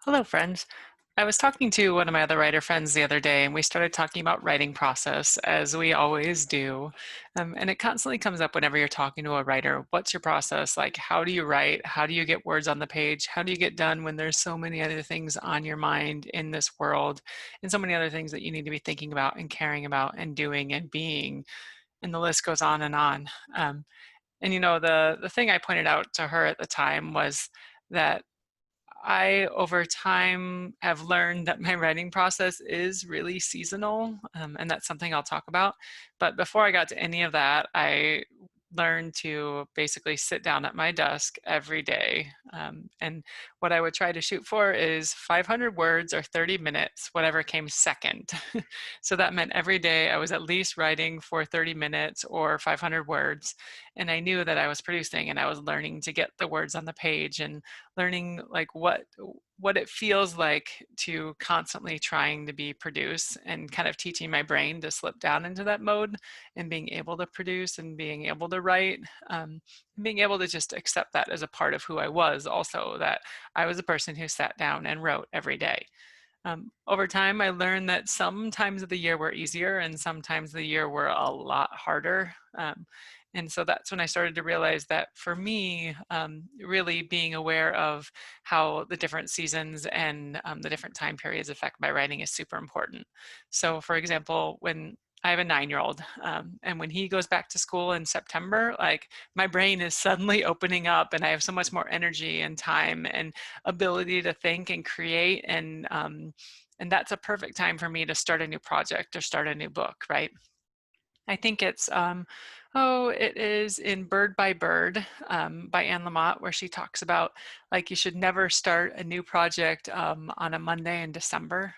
Hello, friends. I was talking to one of my other writer friends the other day, and we started talking about writing process, as we always do. And it constantly comes up whenever you're talking to a writer. What's your process? Like, how do you write? How do you get words on the page? How do you get done when there's so many other things on your mind in this world, and so many other things that you need to be thinking about and caring about and doing and being? And the list goes on and on. And the thing I pointed out to her at the time was that I, over time, have learned that my writing process is really seasonal, and that's something I'll talk about. But before I got to any of that, I learned to basically sit down at my desk every day. And what I would try to shoot for is 500 words or 30 minutes, whatever came second. So that meant every day I was at least writing for 30 minutes or 500 words. And I knew that I was producing and I was learning to get the words on the page and learning like what it feels like to constantly trying to be produce and kind of teaching my brain to slip down into that mode and being able to produce and being able to write, and being able to just accept that as a part of who I was also, that I was a person who sat down and wrote every day. Over time, I learned that some times of the year were easier and sometimes the year were a lot harder. And so that's when I started to realize that for me, really being aware of how the different seasons and the different time periods affect my writing is super important. So, for example, when I have a 9-year-old, and when he goes back to school in September, like my brain is suddenly opening up, and I have so much more energy and time and ability to think and create, and that's a perfect time for me to start a new project or start a new book, right? I think it is in Bird by Bird, by Anne Lamott, where she talks about like you should never start a new project on a Monday in December.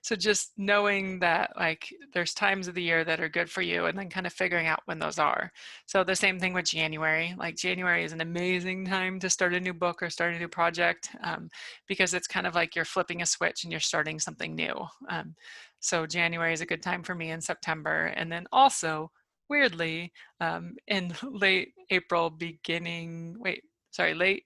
So just knowing that like there's times of the year that are good for you and then kind of figuring out when those are. So the same thing with January. Like January is an amazing time to start a new book or start a new project, because it's kind of like you're flipping a switch and you're starting something new. So January is a good time for me in September. And then also, weirdly, in late April, late,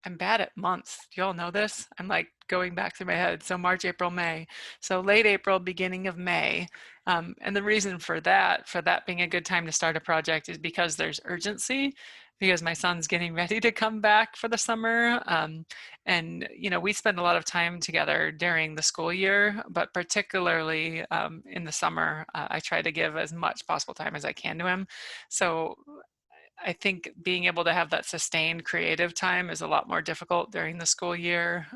I'm bad at months. Do y'all know this? I'm like going back through my head. So March, April, May. So late April, beginning of May. And the reason for that being a good time to start a project is because there's urgency, because my son's getting ready to come back for the summer. And, we spend a lot of time together during the school year, but particularly in the summer, I try to give as much possible time as I can to him. So I think being able to have that sustained creative time is a lot more difficult during the school year,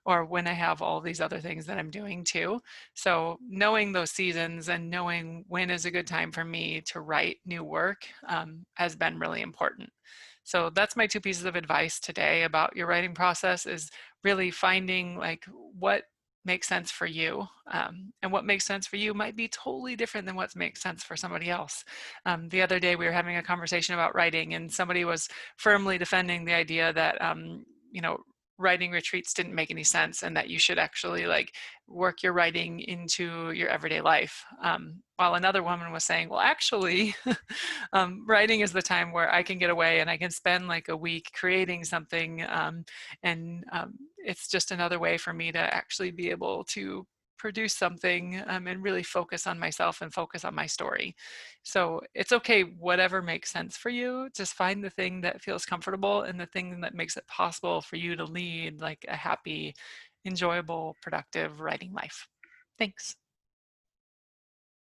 or when I have all these other things that I'm doing too. So knowing those seasons and knowing when is a good time for me to write new work has been really important. So that's my two pieces of advice today about your writing process, is really finding like what makes sense for you, and what makes sense for you might be totally different than what makes sense for somebody else. The other day we were having a conversation about writing, and somebody was firmly defending the idea that writing retreats didn't make any sense and that you should actually like work your writing into your everyday life, while another woman was saying, well, actually, writing is the time where I can get away and I can spend like a week creating something, and it's just another way for me to actually be able to produce something, and really focus on myself and focus on my story. So it's okay, whatever makes sense for you. Just find the thing that feels comfortable and the thing that makes it possible for you to lead like a happy, enjoyable, productive writing life. Thanks.